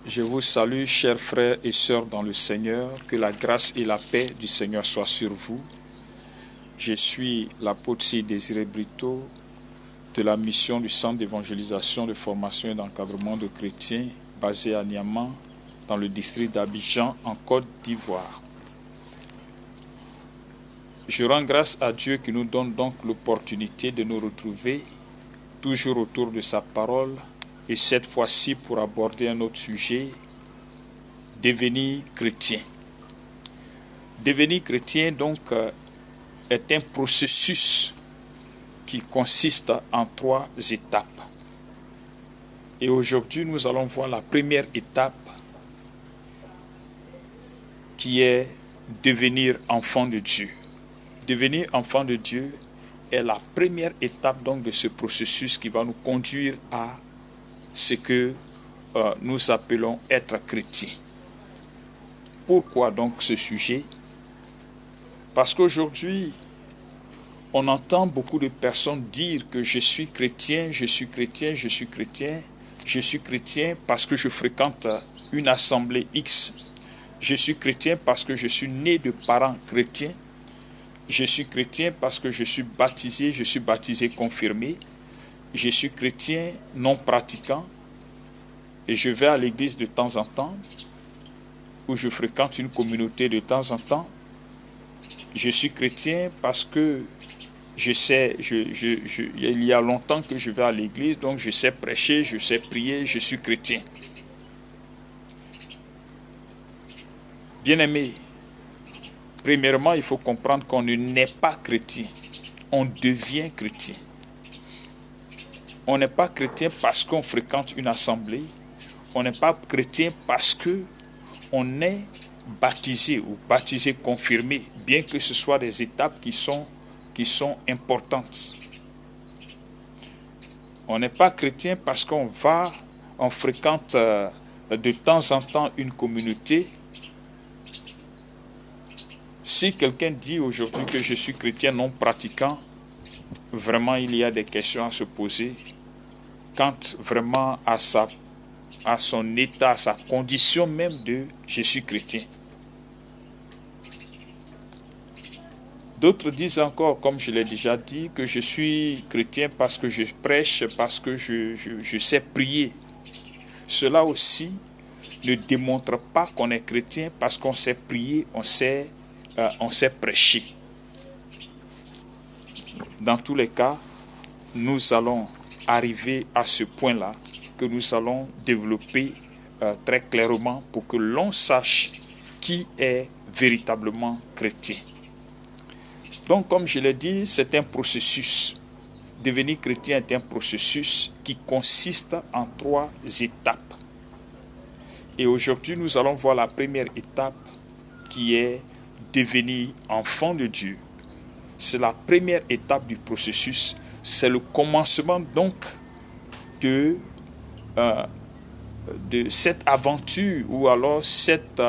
Je vous salue, chers frères et sœurs dans le Seigneur, que la grâce et la paix du Seigneur soient sur vous. Je suis l'apôtre Désiré Brito de la mission du Centre d'évangélisation, de formation et d'encadrement de chrétiens basé à Niamey, dans le district d'Abidjan, en Côte d'Ivoire. Je rends grâce à Dieu qui nous donne donc l'opportunité de nous retrouver toujours autour de sa parole, et cette fois-ci pour aborder un autre sujet, devenir chrétien. Devenir chrétien donc est un processus qui consiste en 3 étapes. Et aujourd'hui, nous allons voir la première étape qui est devenir enfant de Dieu. Devenir enfant de Dieu est la première étape donc de ce processus qui va nous conduire à ce que nous appelons être chrétien. Pourquoi donc ce sujet? Parce qu'aujourd'hui, on entend beaucoup de personnes dire que je suis chrétien, je suis chrétien, je suis chrétien. Je suis chrétien parce que je fréquente une assemblée X. Je suis chrétien parce que je suis né de parents chrétiens. Je suis chrétien parce que je suis baptisé confirmé. Je suis chrétien non pratiquant et je vais à l'église de temps en temps ou je fréquente une communauté de temps en temps. Je suis chrétien parce que il y a longtemps que je vais à l'église, donc je sais prêcher, je sais prier, je suis chrétien. Bien-aimés, premièrement, il faut comprendre qu'on ne naît pas chrétien, on devient chrétien. On n'est pas chrétien parce qu'on fréquente une assemblée. On n'est pas chrétien parce qu'on est baptisé ou baptisé confirmé, bien que ce soit des étapes qui sont importantes. On n'est pas chrétien parce qu'on fréquente de temps en temps une communauté. Si quelqu'un dit aujourd'hui que je suis chrétien non pratiquant, vraiment il y a des questions à se poser. Quant vraiment à son état, à sa condition même de « je suis chrétien ». D'autres disent encore, comme je l'ai déjà dit, que je suis chrétien parce que je prêche, parce que je sais prier. Cela aussi ne démontre pas qu'on est chrétien parce qu'on sait prier, on sait prêcher. Dans tous les cas, nous allons arriver à ce point-là que nous allons développer très clairement pour que l'on sache qui est véritablement chrétien. Donc, comme je l'ai dit, c'est un processus. Devenir chrétien est un processus qui consiste en 3 étapes. Et aujourd'hui, nous allons voir la première étape qui est devenir enfant de Dieu. C'est la première étape du processus. C'est le commencement donc de cette aventure ou alors cette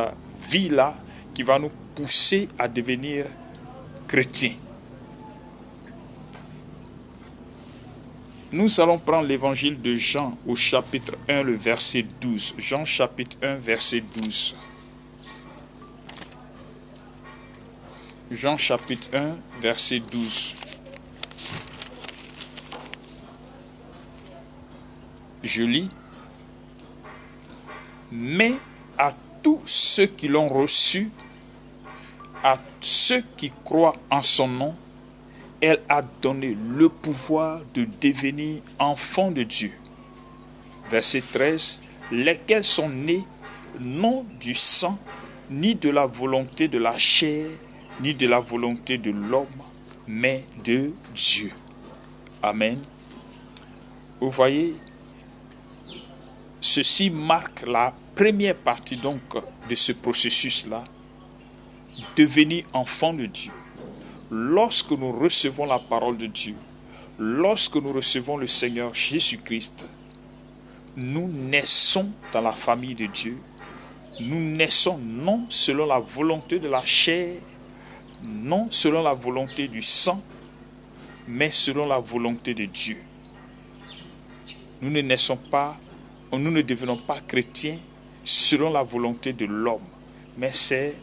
vie-là qui va nous pousser à devenir chrétiens. Nous allons prendre l'évangile de Jean au chapitre 1, le verset 12. Jean chapitre 1, verset 12. Jean chapitre 1, verset 12. Je lis. Mais à tous ceux qui l'ont reçu, à ceux qui croient en son nom, elle a donné le pouvoir de devenir enfants de Dieu. Verset 13. Lesquels sont nés non du sang, ni de la volonté de la chair, ni de la volonté de l'homme, mais de Dieu. Amen. Vous voyez, ceci marque la première partie donc de ce processus-là, devenir enfant de Dieu. Lorsque nous recevons la parole de Dieu, lorsque nous recevons le Seigneur Jésus-Christ, nous naissons dans la famille de Dieu. Nous naissons non selon la volonté de la chair, non selon la volonté du sang, mais selon la volonté de Dieu. Nous ne naissons pas, nous ne devenons pas chrétiens selon la volonté de l'homme, mais c'est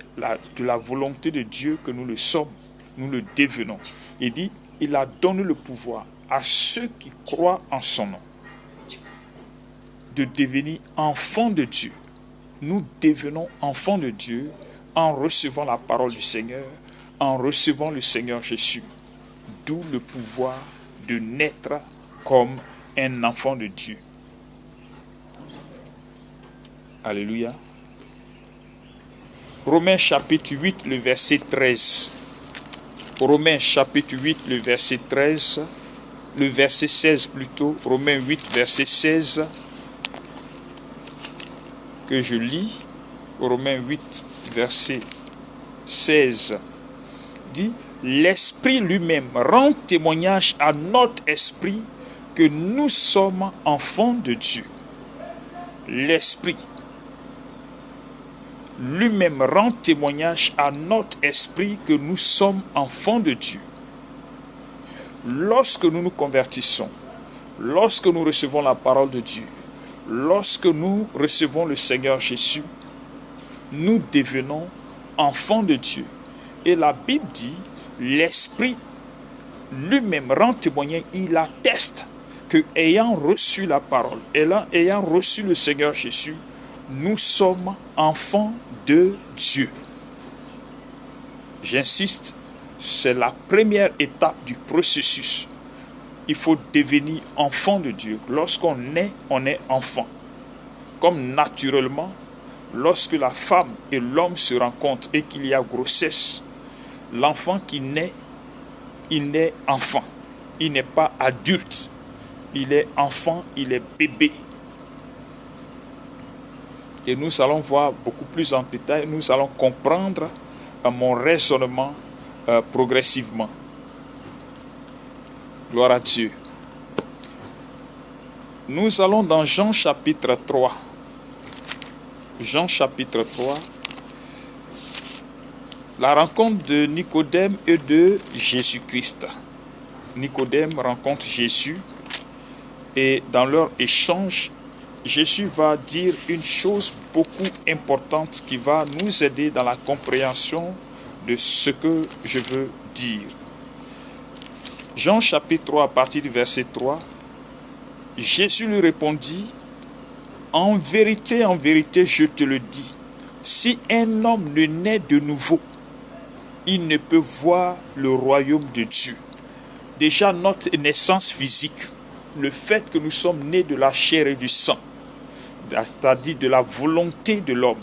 de la volonté de Dieu que nous le sommes, nous le devenons. Il dit, il a donné le pouvoir à ceux qui croient en son nom de devenir enfants de Dieu. Nous devenons enfants de Dieu en recevant la parole du Seigneur, en recevant le Seigneur Jésus. D'où le pouvoir de naître comme un enfant de Dieu. Alléluia. Romains chapitre 8, le verset 13. Romains chapitre 8, le verset 13. Le verset 16 plutôt. Romains 8, verset 16. Que je lis. Romains 8, verset 16. Dit, l'Esprit lui-même rend témoignage à notre esprit que nous sommes enfants de Dieu. L'Esprit lui-même rend témoignage à notre esprit que nous sommes enfants de Dieu. Lorsque nous nous convertissons, lorsque nous recevons la parole de Dieu, lorsque nous recevons le Seigneur Jésus, nous devenons enfants de Dieu. Et la Bible dit, l'Esprit lui-même rend témoignage, il atteste que, ayant reçu la parole, ayant reçu le Seigneur Jésus, nous sommes enfants de Dieu. J'insiste, c'est la première étape du processus. Il faut devenir enfant de Dieu. Lorsqu'on naît, on est enfant. Comme naturellement, lorsque la femme et l'homme se rencontrent et qu'il y a grossesse, l'enfant qui naît, il naît enfant. Il n'est pas adulte. Il est enfant, il est bébé. Et nous allons voir beaucoup plus en détail, nous allons comprendre mon raisonnement progressivement. Gloire à Dieu. Nous allons dans Jean chapitre 3. Jean chapitre 3. La rencontre de Nicodème et de Jésus-Christ. Nicodème rencontre Jésus et dans leur échange, Jésus va dire une chose beaucoup importante qui va nous aider dans la compréhension de ce que je veux dire. Jean chapitre 3 à partir du verset 3, Jésus lui répondit, en vérité, je te le dis, si un homme ne naît de nouveau, il ne peut voir le royaume de Dieu. Déjà notre naissance physique, le fait que nous sommes nés de la chair et du sang, c'est-à-dire de la volonté de l'homme,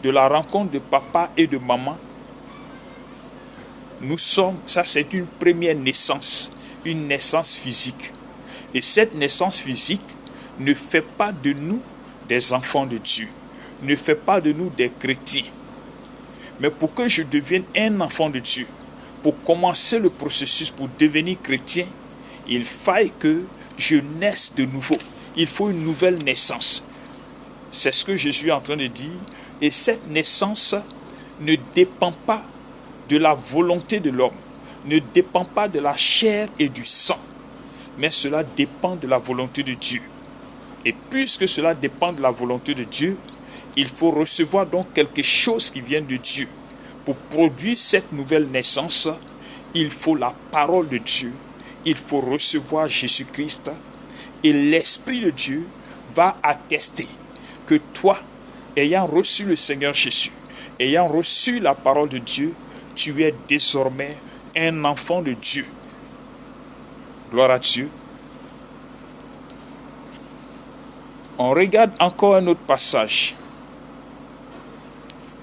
de la rencontre de papa et de maman, ça c'est une première naissance, une naissance physique. Et cette naissance physique ne fait pas de nous des enfants de Dieu, ne fait pas de nous des chrétiens. Mais pour que je devienne un enfant de Dieu, pour commencer le processus pour devenir chrétien, il faille que je naisse de nouveau. Il faut une nouvelle naissance. C'est ce que Jésus est en train de dire. Et cette naissance ne dépend pas de la volonté de l'homme, ne dépend pas de la chair et du sang, mais cela dépend de la volonté de Dieu. Et puisque cela dépend de la volonté de Dieu, il faut recevoir donc quelque chose qui vient de Dieu. Pour produire cette nouvelle naissance, il faut la parole de Dieu, il faut recevoir Jésus-Christ, et l'Esprit de Dieu va attester que toi, ayant reçu le Seigneur Jésus, ayant reçu la parole de Dieu, tu es désormais un enfant de Dieu. Gloire à Dieu. On regarde encore un autre passage.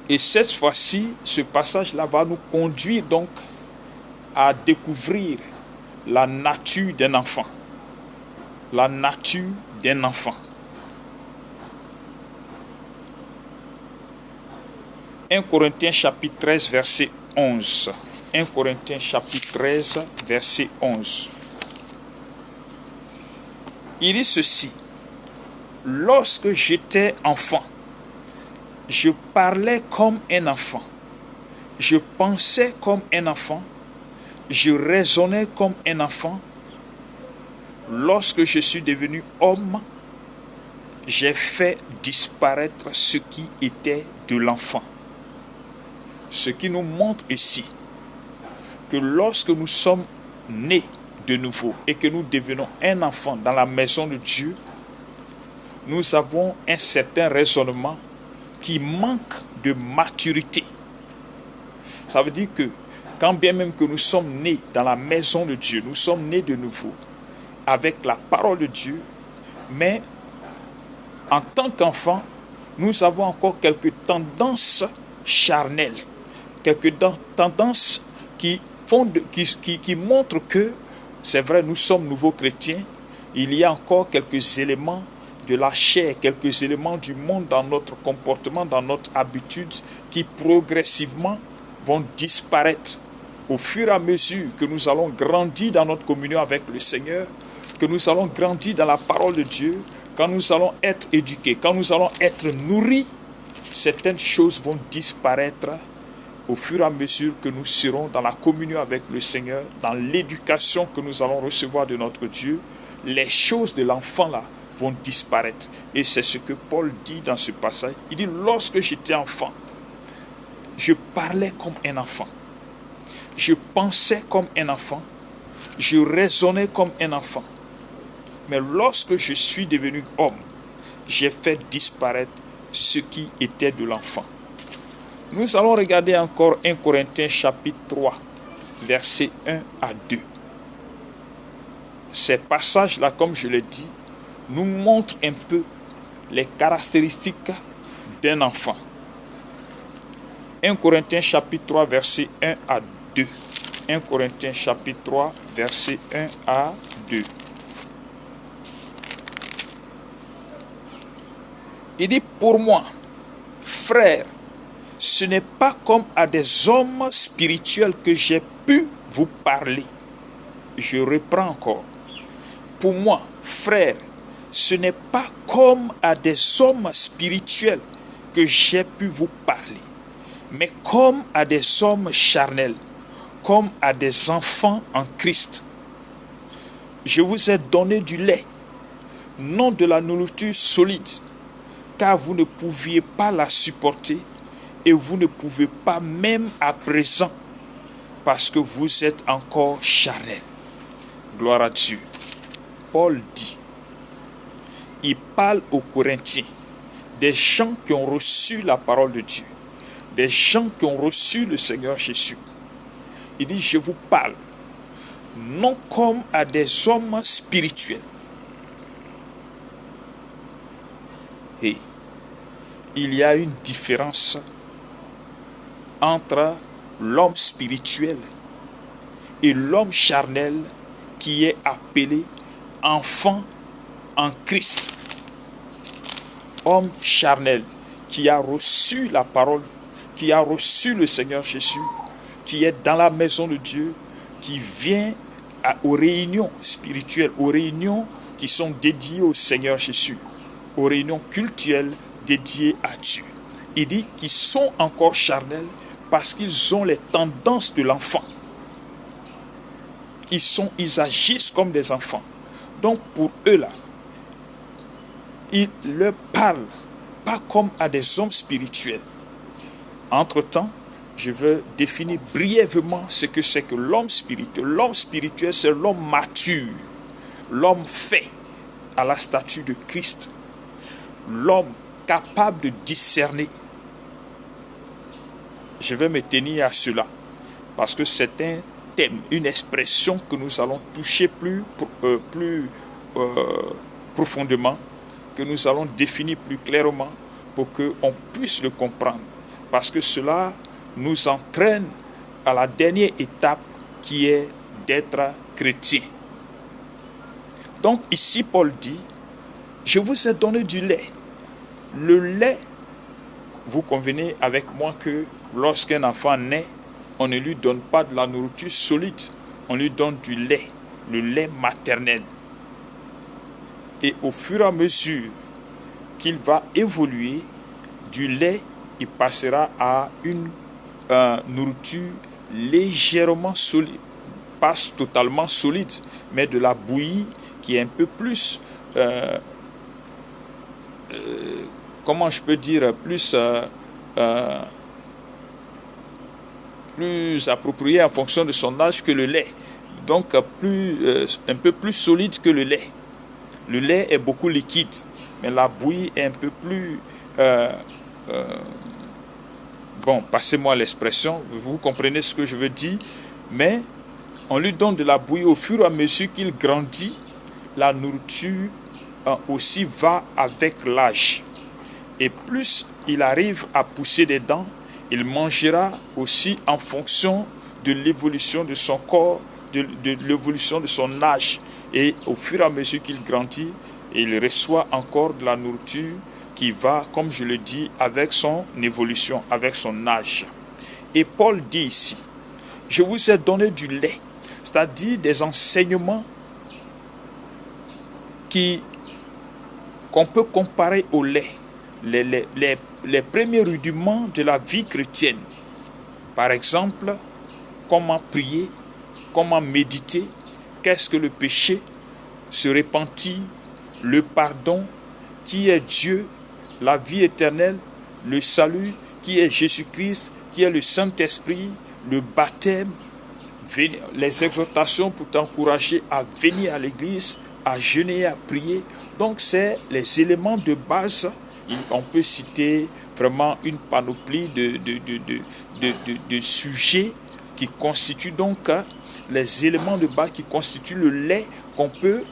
Et cette fois-ci, ce passage-là va nous conduire donc à découvrir la nature d'un enfant. La nature d'un enfant. 1 Corinthiens chapitre 13, verset 11. 1 Corinthiens chapitre 13, verset 11. Il dit ceci. Lorsque j'étais enfant, je parlais comme un enfant. Je pensais comme un enfant. Je raisonnais comme un enfant. Lorsque je suis devenu homme, j'ai fait disparaître ce qui était de l'enfant. Ce qui nous montre ici que lorsque nous sommes nés de nouveau et que nous devenons un enfant dans la maison de Dieu, nous avons un certain raisonnement qui manque de maturité. Ça veut dire que quand bien même que nous sommes nés dans la maison de Dieu, nous sommes nés de nouveau avec la parole de Dieu, mais en tant qu'enfant, nous avons encore quelques tendances charnelles, quelques tendances qui montrent que, c'est vrai, nous sommes nouveaux chrétiens, il y a encore quelques éléments de la chair, quelques éléments du monde dans notre comportement, dans notre habitude, qui progressivement vont disparaître au fur et à mesure que nous allons grandir dans notre communion avec le Seigneur, que nous allons grandir dans la parole de Dieu, quand nous allons être éduqués, quand nous allons être nourris, certaines choses vont disparaître au fur et à mesure que nous serons dans la communion avec le Seigneur, dans l'éducation que nous allons recevoir de notre Dieu. Les choses de l'enfant là vont disparaître. Et c'est ce que Paul dit dans ce passage. Il dit, lorsque j'étais enfant, je parlais comme un enfant. Je pensais comme un enfant. Je raisonnais comme un enfant. Mais lorsque je suis devenu homme, j'ai fait disparaître ce qui était de l'enfant. Nous allons regarder encore 1 Corinthiens chapitre 3, versets 1 à 2. Ces passages-là, comme je l'ai dit, nous montrent un peu les caractéristiques d'un enfant. 1 Corinthiens chapitre 3, versets 1 à 2. 1 Corinthiens chapitre 3, versets 1 à 2. Il dit, pour moi, frères, ce n'est pas comme à des hommes spirituels que j'ai pu vous parler. Je reprends encore. Pour moi, frères, ce n'est pas comme à des hommes spirituels que j'ai pu vous parler, mais comme à des hommes charnels, comme à des enfants en Christ. Je vous ai donné du lait, non de la nourriture solide, car vous ne pouviez pas la supporter et vous ne pouvez pas même à présent parce que vous êtes encore charnel. Gloire à Dieu. Paul dit, il parle aux Corinthiens, des gens qui ont reçu la parole de Dieu, des gens qui ont reçu le Seigneur Jésus. Il dit, je vous parle non comme à des hommes spirituels. Et il y a une différence entre l'homme spirituel et l'homme charnel qui est appelé enfant en Christ. Homme charnel qui a reçu la parole, qui a reçu le Seigneur Jésus, qui est dans la maison de Dieu, qui vient aux réunions spirituelles, aux réunions qui sont dédiées au Seigneur Jésus, aux réunions cultuelles dédiées à Dieu. Il dit qu'ils sont encore charnels parce qu'ils ont les tendances de l'enfant. Ils agissent comme des enfants. Donc pour eux là, il leur parle pas comme à des hommes spirituels. Entre-temps, je veux définir brièvement ce que c'est que l'homme spirituel. L'homme spirituel, c'est l'homme mature, l'homme fait à la statue de Christ, l'homme capable de discerner. Je vais me tenir à cela parce que c'est un thème, une expression que nous allons toucher plus profondément, que nous allons définir plus clairement pour qu'on puisse le comprendre. Parce que cela nous entraîne à la dernière étape qui est d'être chrétien. Donc ici Paul dit, je vous ai donné du lait. Le lait, vous convenez avec moi que lorsqu'un enfant naît, on ne lui donne pas de la nourriture solide, on lui donne du lait, le lait maternel. Et au fur et à mesure qu'il va évoluer, du lait, il passera à une nourriture légèrement solide, pas totalement solide, mais de la bouillie qui est un peu plus comment je peux dire, plus approprié en fonction de son âge que le lait. Donc un peu plus solide que le lait. Le lait est beaucoup liquide, mais la bouillie est un peu plus... bon, passez-moi l'expression, vous comprenez ce que je veux dire, mais on lui donne de la bouillie au fur et à mesure qu'il grandit. La nourriture aussi va avec l'âge. Et plus il arrive à pousser des dents, il mangera aussi en fonction de l'évolution de son corps, de l'évolution de son âge. Et au fur et à mesure qu'il grandit, il reçoit encore de la nourriture qui va, comme je le dis, avec son évolution, avec son âge. Et Paul dit ici, je vous ai donné du lait, c'est-à-dire des enseignements qu'on peut comparer au lait. Les premiers rudiments de la vie chrétienne. Par exemple, comment prier, comment méditer, qu'est-ce que le péché, se repentir, le pardon, qui est Dieu, la vie éternelle, le salut, qui est Jésus-Christ, qui est le Saint-Esprit, le baptême, les exhortations pour t'encourager à venir à l'église, à jeûner, à prier. Donc c'est les éléments de base. On peut citer vraiment une panoplie de sujets qui constituent donc les éléments de base qui constituent le lait qu'on peut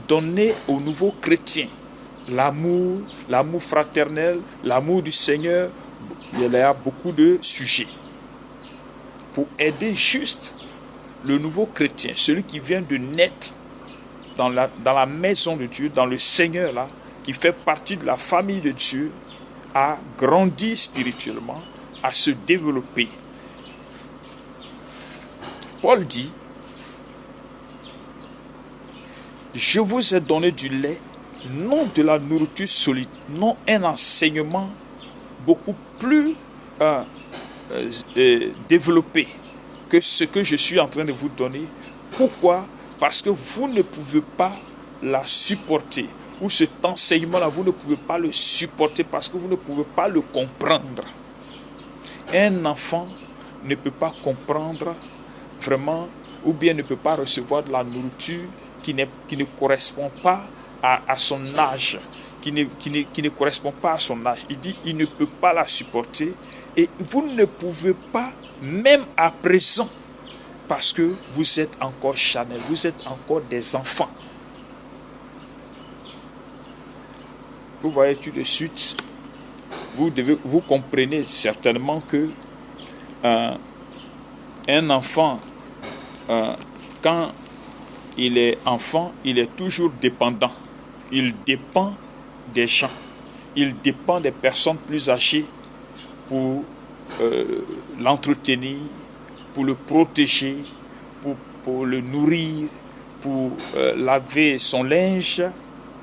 donner aux nouveaux chrétiens. L'amour fraternel, l'amour du Seigneur, il y a beaucoup de sujets. Pour aider juste le nouveau chrétien, celui qui vient de naître dans la maison de Dieu, dans le Seigneur là, qui fait partie de la famille de Dieu, à grandir spirituellement, à se développer. Paul dit, je vous ai donné du lait, non de la nourriture solide, non un enseignement beaucoup plus développé que ce que je suis en train de vous donner. Pourquoi? Parce que vous ne pouvez pas la supporter. Ou cet enseignement-là, vous ne pouvez pas le supporter parce que vous ne pouvez pas le comprendre. Un enfant ne peut pas comprendre vraiment, ou bien ne peut pas recevoir de la nourriture qui ne correspond pas à son âge, qui ne correspond pas à son âge. Il dit, il ne peut pas la supporter et vous ne pouvez pas, même à présent, parce que vous êtes encore charnel, vous êtes encore des enfants. Vous voyez tout de suite, vous comprenez certainement que un enfant, quand il est enfant, il est toujours dépendant. Il dépend des gens. Il dépend des personnes plus âgées pour l'entretenir, pour le protéger, pour le nourrir, pour laver son linge,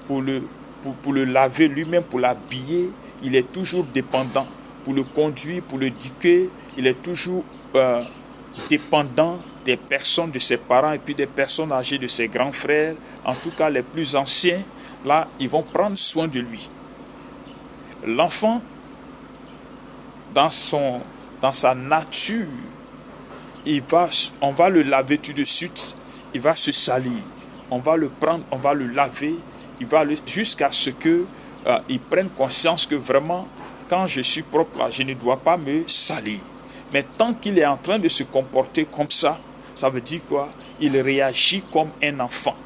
pour le laver lui-même, pour l'habiller. Il est toujours dépendant. Pour le conduire, pour l'éduquer, il est toujours dépendant des personnes de ses parents et puis des personnes âgées de ses grands frères. En tout cas, les plus anciens, là, ils vont prendre soin de lui. L'enfant, dans sa nature, on va le laver tout de suite, il va se salir. On va le prendre, on va le laver, jusqu'à ce qu'il prenne conscience que vraiment, quand je suis propre là, je ne dois pas me salir. Mais tant qu'il est en train de se comporter comme ça veut dire quoi? Il réagit comme un enfant.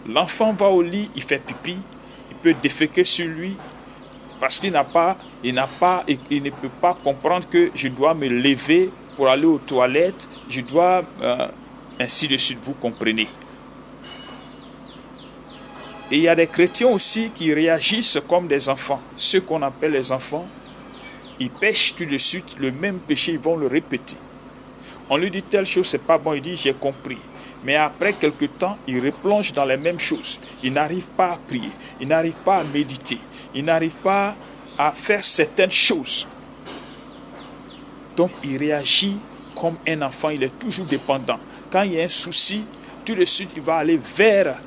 L'enfant va au lit, il fait pipi, il peut déféquer sur lui parce qu'il il ne peut pas comprendre que je dois me lever pour aller aux toilettes, je dois ainsi de suite, vous comprenez. Et il y a des chrétiens aussi qui réagissent comme des enfants. Ceux qu'on appelle les enfants, ils pêchent tout de suite le même péché, ils vont le répéter. On lui dit telle chose, c'est pas bon, il dit j'ai compris. Mais après quelque temps, il replonge dans les mêmes choses. Il n'arrive pas à prier, il n'arrive pas à méditer, il n'arrive pas à faire certaines choses. Donc il réagit comme un enfant, il est toujours dépendant. Quand il y a un souci, tout de suite il va aller vers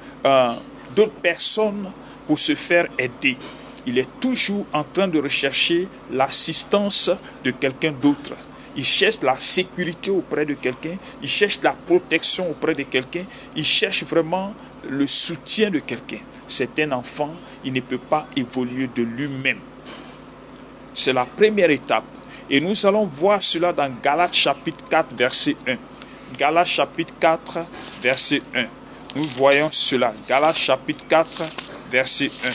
d'autres personnes pour se faire aider. Il est toujours en train de rechercher l'assistance de quelqu'un d'autre. Il cherche la sécurité auprès de quelqu'un, il cherche la protection auprès de quelqu'un, il cherche vraiment le soutien de quelqu'un. C'est un enfant, il ne peut pas évoluer de lui-même. C'est la première étape. Et nous allons voir cela dans Galates chapitre 4, verset 1. Galates chapitre 4, verset 1. Nous voyons cela. Galates chapitre 4, verset 1.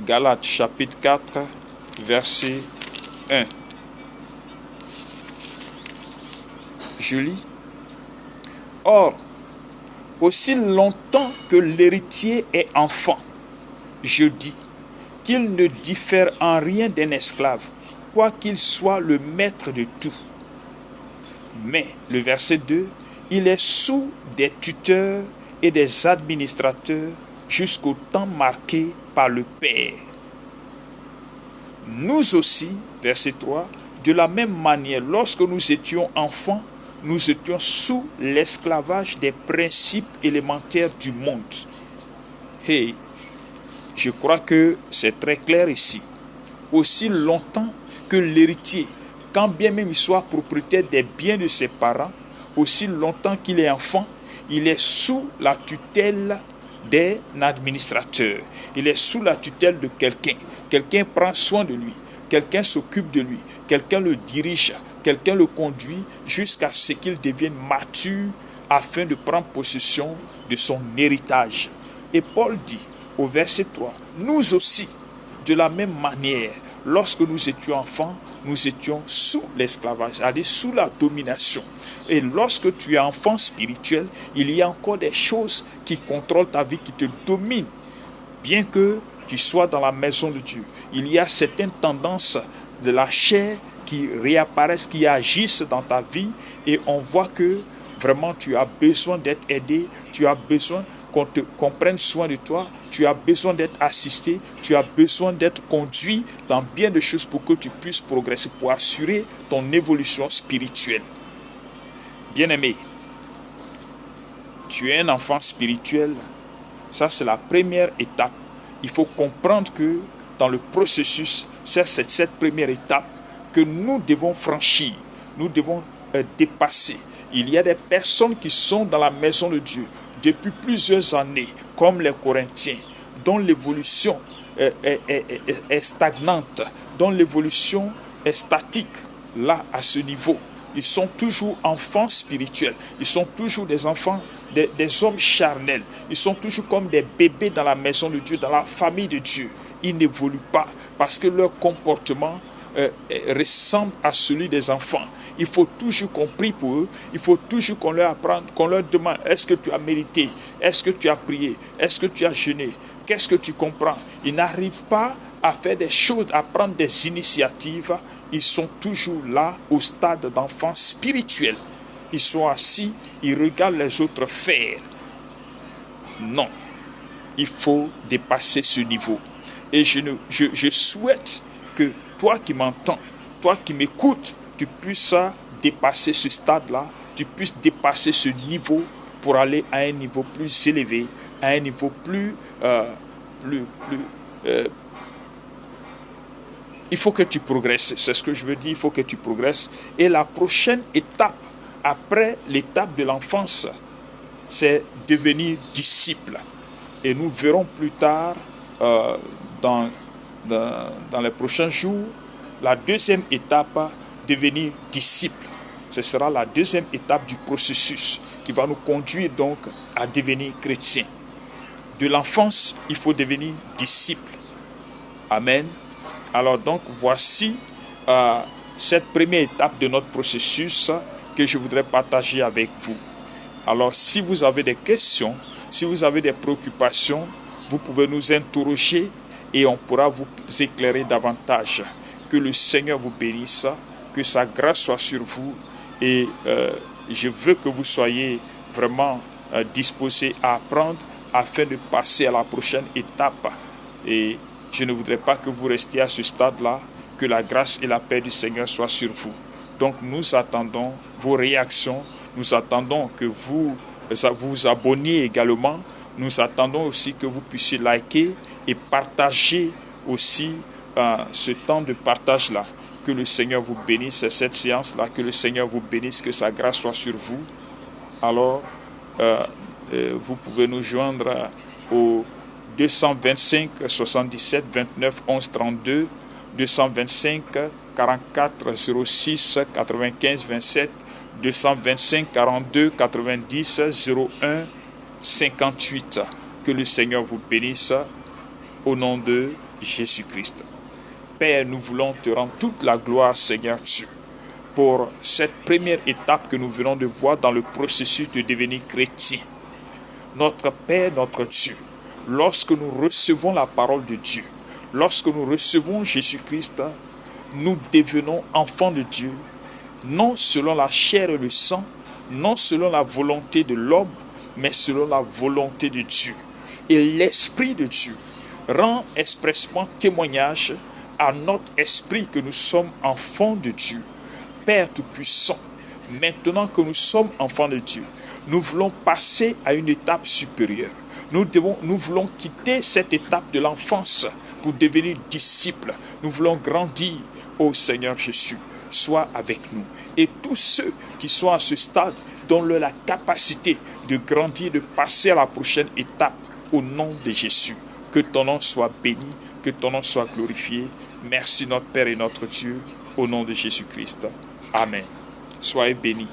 Galates chapitre 4, verset 1. Je lis. Or, aussi longtemps que l'héritier est enfant, je dis qu'il ne diffère en rien d'un esclave, quoiqu'il soit le maître de tout. Mais, le verset 2, il est sous des tuteurs et des administrateurs jusqu'au temps marqué par le Père. Nous aussi, verset 3, de la même manière, lorsque nous étions enfants, nous étions sous l'esclavage des principes élémentaires du monde. Hey, je crois que c'est très clair ici. Aussi longtemps que l'héritier, quand bien même il soit propriétaire des biens de ses parents, aussi longtemps qu'il est enfant, il est sous la tutelle d'un administrateur. Il est sous la tutelle de quelqu'un. Quelqu'un prend soin de lui. Quelqu'un s'occupe de lui. Quelqu'un le dirige. Quelqu'un le conduit jusqu'à ce qu'il devienne mature afin de prendre possession de son héritage. Et Paul dit au verset 3, nous aussi, de la même manière, lorsque nous étions enfants, nous étions sous l'esclavage, c'est-à-dire sous la domination. Et lorsque tu es enfant spirituel, il y a encore des choses qui contrôlent ta vie, qui te dominent. Bien que tu sois dans la maison de Dieu, il y a certaines tendances de la chair qui réapparaissent, qui agissent dans ta vie, et on voit que vraiment tu as besoin d'être aidé, tu as besoin qu'on prenne soin de toi, tu as besoin d'être assisté, tu as besoin d'être conduit dans bien de choses pour que tu puisses progresser, pour assurer ton évolution spirituelle. Bien-aimé, tu es un enfant spirituel, ça c'est la première étape. Il faut comprendre que dans le processus, c'est cette première étape que nous devons franchir, nous devons dépasser. Il y a des personnes qui sont dans la maison de Dieu depuis plusieurs années, comme les Corinthiens, dont l'évolution est stagnante, dont l'évolution est statique, là, à ce niveau. Ils sont toujours enfants spirituels, ils sont toujours des enfants, des hommes charnels, ils sont toujours comme des bébés dans la maison de Dieu, dans la famille de Dieu. Ils n'évoluent pas parce que leur comportement ressemble à celui des enfants. Il faut toujours qu'on prie pour eux, il faut toujours qu'on leur apprenne, qu'on leur demande, est-ce que tu as mérité, est-ce que tu as prié, est-ce que tu as jeûné, qu'est-ce que tu comprends. Ils n'arrivent pas à faire des choses, à prendre des initiatives. Ils sont toujours là au stade d'enfants spirituels. Ils sont assis, ils regardent les autres faire. Non, il faut dépasser ce niveau. Et je souhaite que toi qui m'entends, toi qui m'écoutes, tu puisses dépasser ce stade-là, tu puisses dépasser ce niveau pour aller à un niveau plus élevé, à un niveau il faut que tu progresses, c'est ce que je veux dire, il faut que tu progresses. Et la prochaine étape, après l'étape de l'enfance, c'est devenir disciple. Et nous verrons plus tard, dans les prochains jours, la deuxième étape, devenir disciple. Ce sera la deuxième étape du processus qui va nous conduire donc à devenir chrétien. De l'enfance, il faut devenir disciple. Amen. Alors donc, voici cette première étape de notre processus que je voudrais partager avec vous. Alors, si vous avez des questions, si vous avez des préoccupations, vous pouvez nous interroger et on pourra vous éclairer davantage. Que le Seigneur vous bénisse, que sa grâce soit sur vous et je veux que vous soyez vraiment disposés à apprendre afin de passer à la prochaine étape. Et je ne voudrais pas que vous restiez à ce stade-là, que la grâce et la paix du Seigneur soient sur vous. Donc nous attendons vos réactions, nous attendons que vous vous abonniez également. Nous attendons aussi que vous puissiez liker et partager aussi ce temps de partage-là. Que le Seigneur vous bénisse, cette séance-là, que le Seigneur vous bénisse, que sa grâce soit sur vous. Alors, vous pouvez nous joindre au 225 77 29 11 32, 225 44 06 95 27, 225 42 90 01 58. Que le Seigneur vous bénisse au nom de Jésus-Christ. Père, nous voulons te rendre toute la gloire, Seigneur Dieu, pour cette première étape que nous venons de voir dans le processus de devenir chrétien. Notre Père, notre Dieu, lorsque nous recevons la parole de Dieu, lorsque nous recevons Jésus-Christ, nous devenons enfants de Dieu, non selon la chair et le sang, non selon la volonté de l'homme, mais selon la volonté de Dieu. Et l'Esprit de Dieu rend expressément témoignage à notre esprit que nous sommes enfants de Dieu. Père Tout-Puissant, maintenant que nous sommes enfants de Dieu, nous voulons passer à une étape supérieure. Nous voulons quitter cette étape de l'enfance pour devenir disciples. Nous voulons grandir. Ô Seigneur Jésus, sois avec nous. Et tous ceux qui sont à ce stade, donne-leur la capacité de grandir, de passer à la prochaine étape au nom de Jésus. Que ton nom soit béni, que ton nom soit glorifié. Merci notre Père et notre Dieu, au nom de Jésus-Christ. Amen. Soyez bénis.